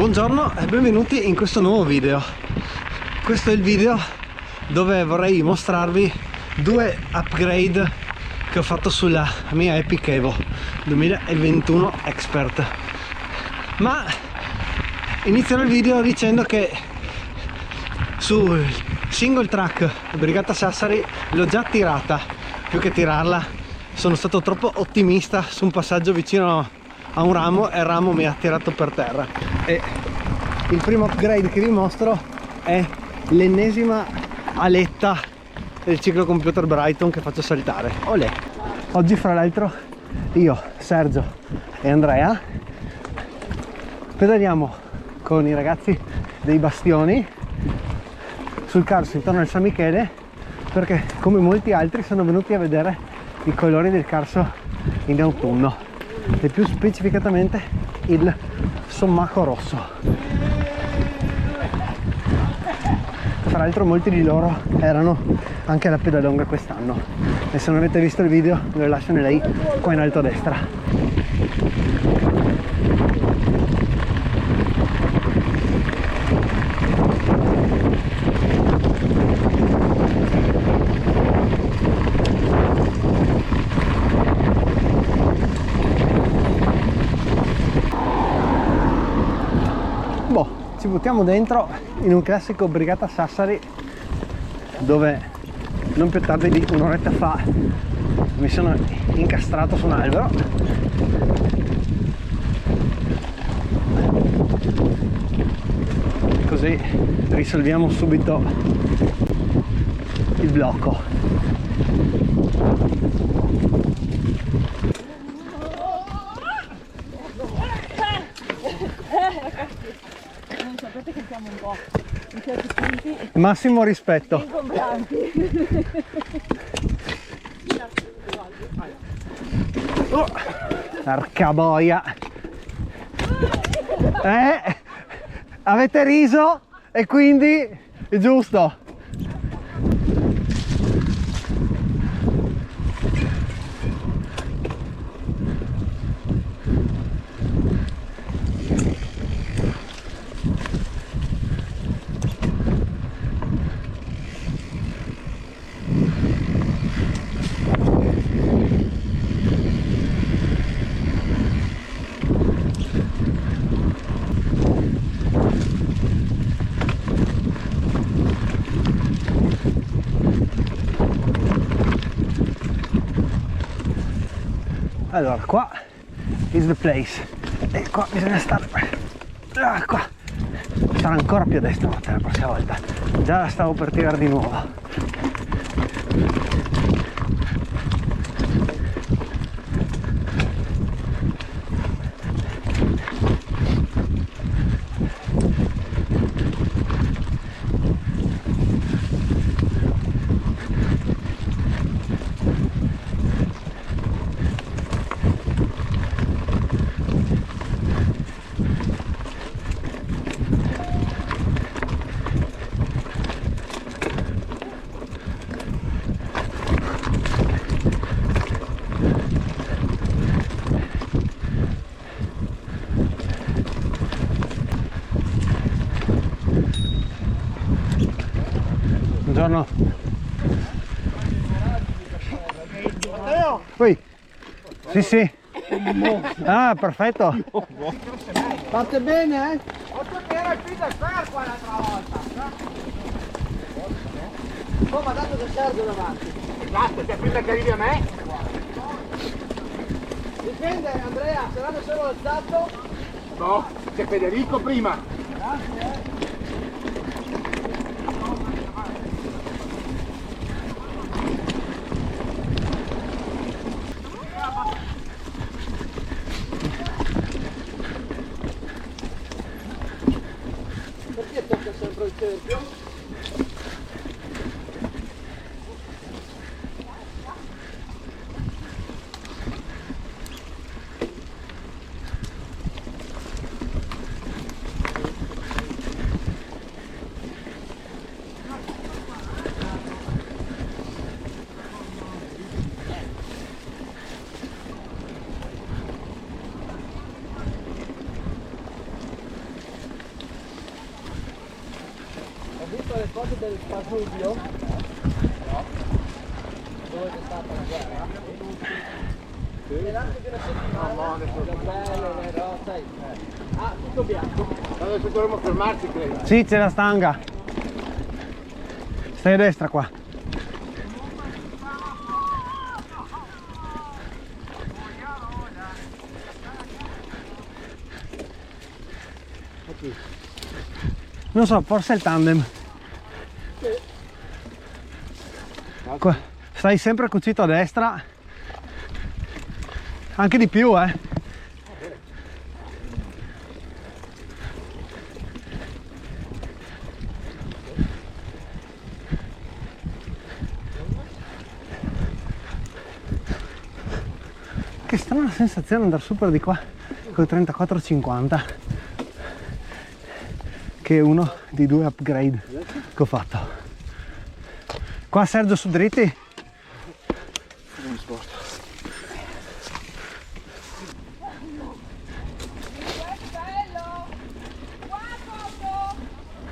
Buongiorno e benvenuti in questo nuovo video. Questo è il video dove vorrei mostrarvi due upgrade che ho fatto sulla mia Epic Evo 2021 Expert. Ma inizierò il video dicendo che sul single track Brigata Sassari l'ho già tirata. Più che tirarla, sono stato troppo ottimista su un passaggio vicino a un ramo e il ramo mi ha tirato per terra. E il primo upgrade che vi mostro è l'ennesima aletta del ciclocomputer Brighton che faccio saltare. Olè! Oggi fra l'altro io, Sergio e Andrea pedaliamo con i ragazzi dei Bastioni sul Carso intorno al San Michele, perché come molti altri sono venuti a vedere i colori del Carso in autunno e più specificatamente il Sommaco rosso. Tra l'altro molti di loro erano anche alla pedalonga quest'anno e se non avete visto il video ve lo lascio nella i qua in alto a destra. Ci buttiamo dentro in un classico Brigata Sassari dove non più tardi di un'oretta fa mi sono incastrato su un albero così risolviamo subito il blocco. Sapete che siamo un po' in certi punti Massimo rispetto. ingombranti. Porca boia. Avete riso e quindi è giusto. Allora, qua is the place e qua bisogna stare qua. Sarà ancora più a destra la prossima volta. Già la stavo per tirare di nuovo. Buongiorno. Ui. Sì, sì. Ah, perfetto. Fate bene, eh? Oltre che era il Peter Fer qua l'altra volta. Oh, ma dato che Sergio davanti. Esatto, cioè prima che arrivi a me. Dipende Andrea, se l'hanno solo alzato. No, c'è Federico prima. Grazie. Perché tocca sempre il cerchio? visto le foto del Pasubio? No. Dove c'è stata la guerra? Nell'arco di una settimana, le belle, le rosse. Ah, tutto bianco. Adesso dovremmo fermarci, credo. Sì, c'è la stanga. Stai a destra qua. Non so, forse è il tandem. Qua. Stai sempre cucito a destra. Anche di più, eh. Che strana sensazione andare super di qua col 3450, che è uno dei due upgrade che ho fatto. Qua Sergio su dritti. Non sposto.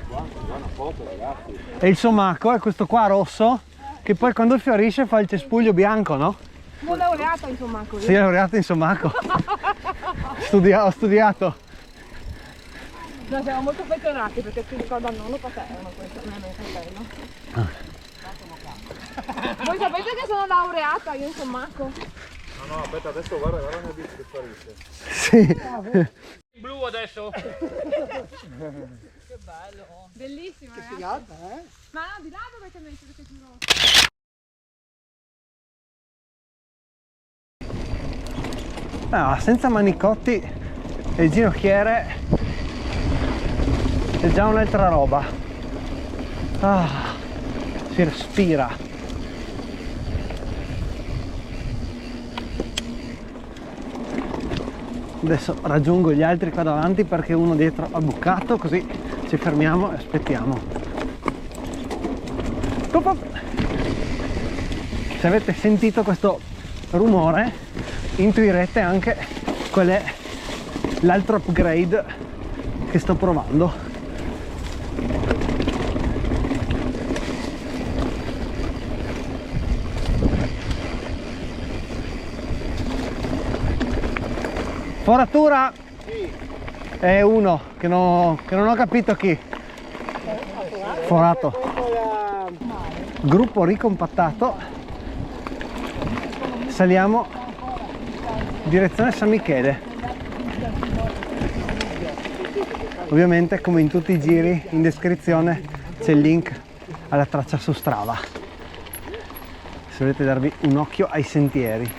Buona foto, ragazzi. E il somacco è questo qua rosso, che poi quando fiorisce fa il cespuglio bianco, no? Sono laureata in sommaco. Sei laureata in somacco. Ho studiato. No, siamo molto affezionati perché ti ricordo il nonno paterno, questo non è mio fratello. Voi sapete che sono laureata io in sommaco? No, no, aspetta, adesso guarda la bici che sparisce. Sì. Blu adesso. Che bello. Bellissimo, ragazzi. Figata, eh? Ma no, di là dove ti metti perché giuro. No, senza manicotti e ginocchiere è già un'altra roba. Ah, si respira. Adesso raggiungo gli altri qua davanti perché uno dietro ha bucato, così ci fermiamo e aspettiamo. Se avete sentito questo rumore intuirete anche qual è l'altro upgrade che sto provando. Foratura? Sì. È uno che non ho capito chi. Forato. Gruppo ricompattato. Saliamo direzione San Michele. Ovviamente, come in tutti i giri, in descrizione c'è il link alla traccia su Strava, se volete darvi un occhio ai sentieri.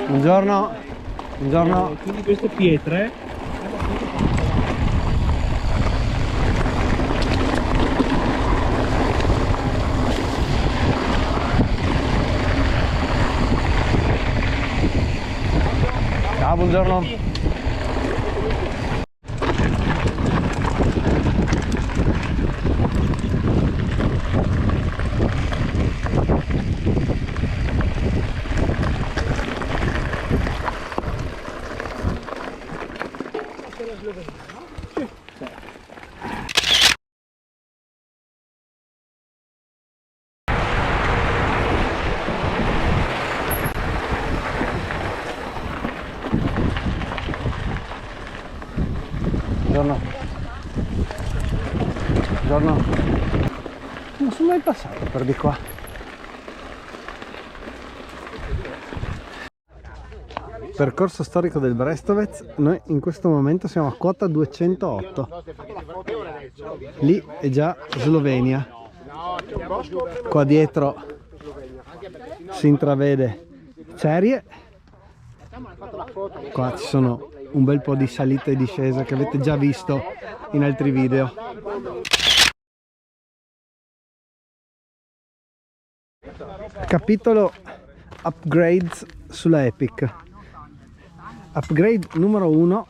Buongiorno. Buongiorno. Quindi queste pietre Ciao, buongiorno. Buongiorno. Buongiorno. Non sono mai passato per di qua. Percorso storico del Brestovec, noi in questo momento siamo a quota 208. Lì è già Slovenia. Qua dietro si intravede Cerie. Qua ci sono un bel po' di salite e discese che avete già visto in altri video. Capitolo upgrades sulla Epic. Upgrade numero 1,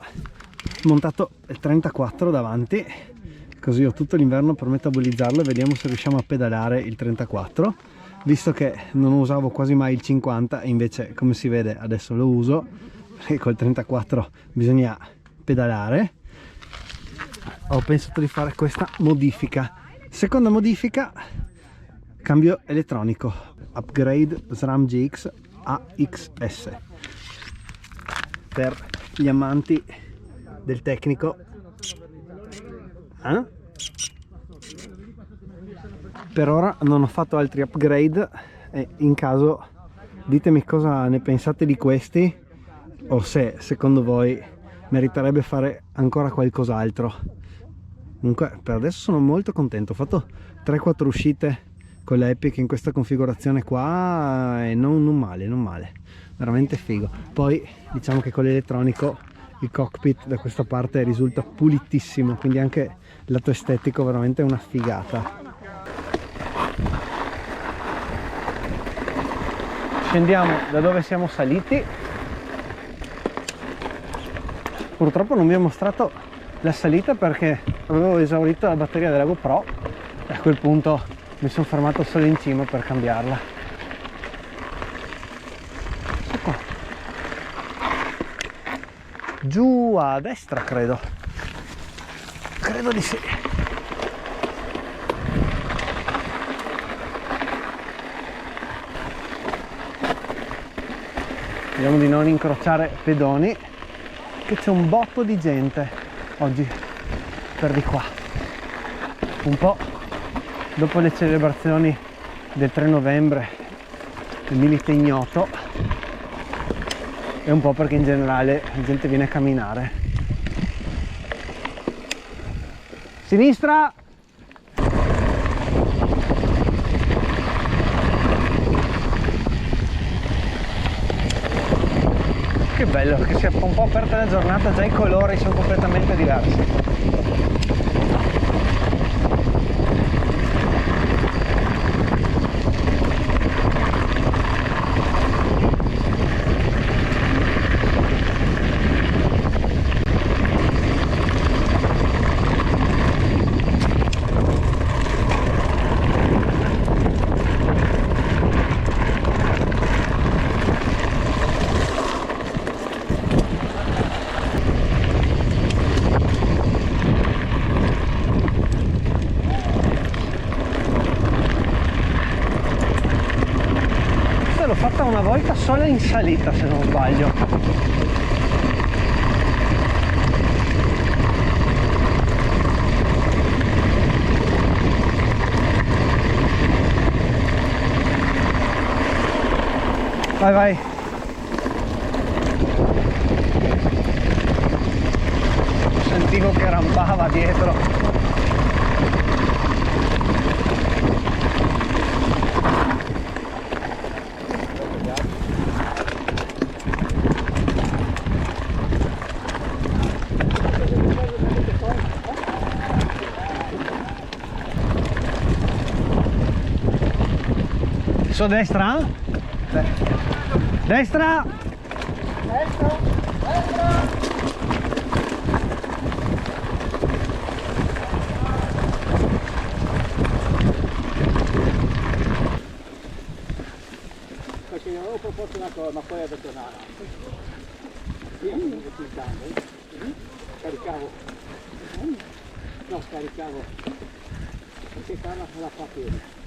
montato il 34 davanti, così ho tutto l'inverno per metabolizzarlo e vediamo se riusciamo a pedalare il 34, visto che non usavo quasi mai il 50 e invece, come si vede, adesso lo uso, perché col 34 bisogna pedalare, ho pensato di fare questa modifica. Seconda modifica, cambio elettronico, upgrade SRAM GX AXS. Per gli amanti del tecnico, per ora non ho fatto altri upgrade e in caso ditemi cosa ne pensate di questi, o se secondo voi meriterebbe fare ancora qualcos'altro. Comunque per adesso sono molto contento, ho fatto 3-4 uscite con l'Epic in questa configurazione qua e non male, veramente figo. Poi diciamo che con l'elettronico il cockpit da questa parte risulta pulitissimo, quindi anche il lato estetico veramente è una figata. Scendiamo da dove siamo saliti. Purtroppo non vi ho mostrato la salita perché avevo esaurito la batteria della GoPro e a quel punto mi sono fermato solo in cima per cambiarla. Ecco. Giù a destra credo di sì. Vediamo di non incrociare pedoni, che c'è un botto di gente oggi per di qua, un po' dopo le celebrazioni del 3 novembre del Milite Ignoto e un po' perché in generale la gente viene a camminare. Sinistra! Che bello che sia un po' aperta la giornata, già i colori sono completamente diversi. L'ho fatta una volta sola in salita se non sbaglio. Vai vai. Sentivo che rampava dietro. Su destra? Destra! Destra! Perché gli avevo proposto una cosa, ma poi ha detto no. Io non mi filtrando, caricavo. No, scaricavo. Perché Carla se la fa bene.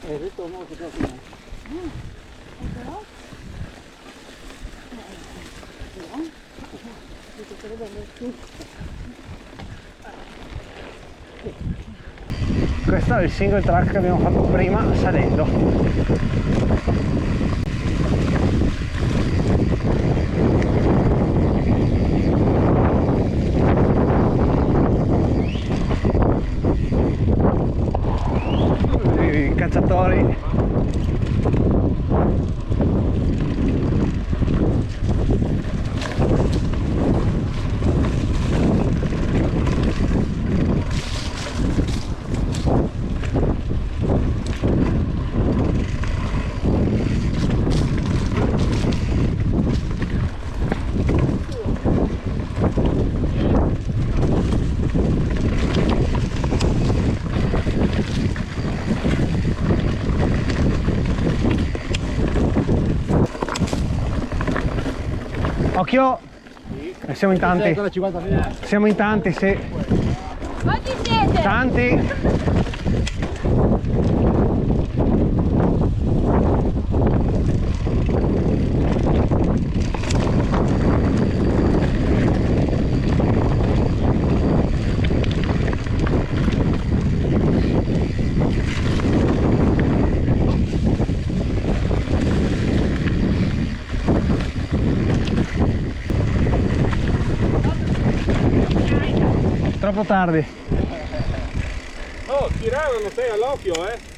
E il ritorno molto proprio. Questo è il single track che abbiamo fatto prima salendo. I cacciatori. Occhio! Siamo in tanti. Siamo in tanti, sì. Quanti siete? Tanti. Troppo tardi. Oh, tiravano sei all'occhio,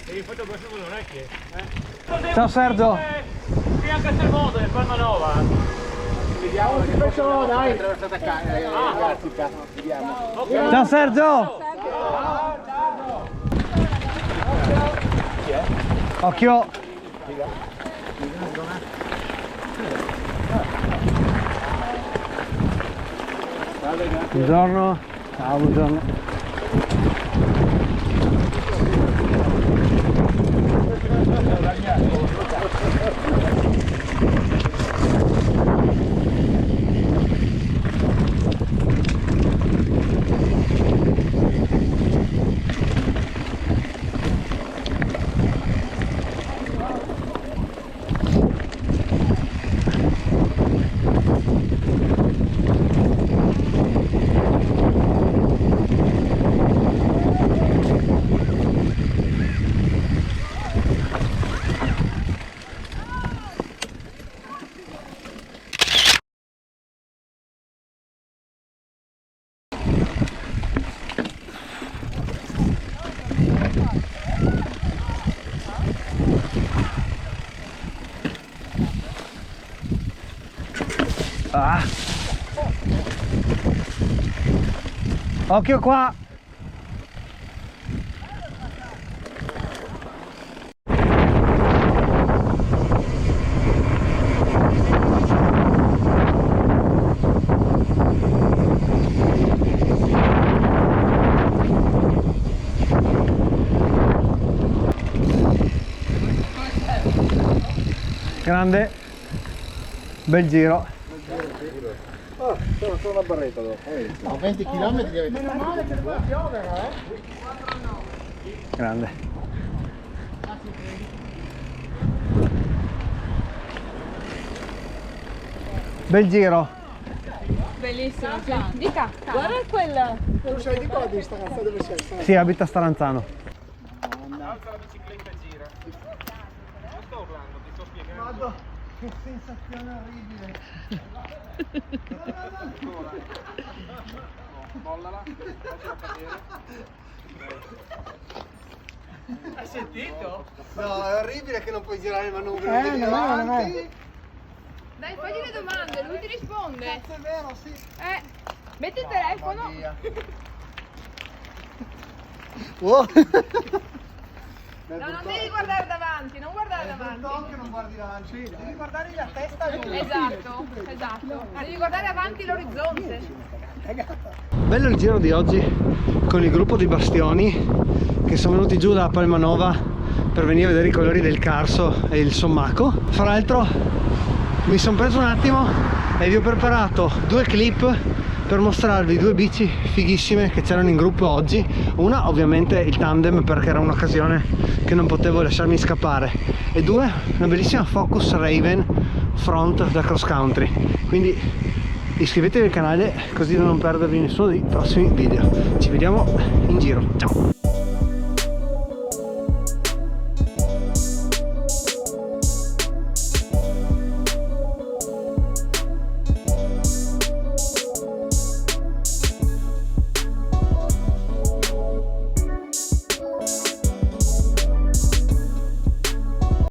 Devi fare questo con le orecchie. Ciao Sergio. Sì, anche se il modo è Palma Nova. Vediamo che faccio, dai. Attraversata ragazzi, vediamo. Ciao Sergio. Occhio. Buongiorno. Ciao, buongiorno. Ah. Occhio qua. Grande, bel giro. Sono una barretta dopo. A 20 km di avete. Meno male che deve piovere, Grande. Bel giro. Bellissimo. Dica, guarda quella. Tu sei di qua di Staranzano, dove sei? Sì, abita a Staranzano. Alza la bicicletta e gira. Non sto urlando, ti sto spiegando. Che sensazione orribile. Mollala, facciala cadere. Hai sentito? No, è orribile che non puoi girare il manubrio. Dai, fagli le domande, lui ti risponde. Cazzo, è vero, sì. Metti il telefono. Oh. No, non devi guardare davanti, non guardare davanti. Che non guardi davanti, devi guardare la testa. Esatto, esatto. Devi guardare avanti l'orizzonte. Bello il giro di oggi con il gruppo di Bastioni che sono venuti giù da Palmanova per venire a vedere i colori del Carso e il Sommaco. Fra l'altro mi sono preso un attimo e vi ho preparato due clip per mostrarvi due bici fighissime che c'erano in gruppo oggi. Una ovviamente il tandem, perché era un'occasione che non potevo lasciarmi scappare, e due una bellissima Focus Raven front da cross country. Quindi iscrivetevi al canale così da non perdervi nessuno dei prossimi video. Ci vediamo in giro, ciao.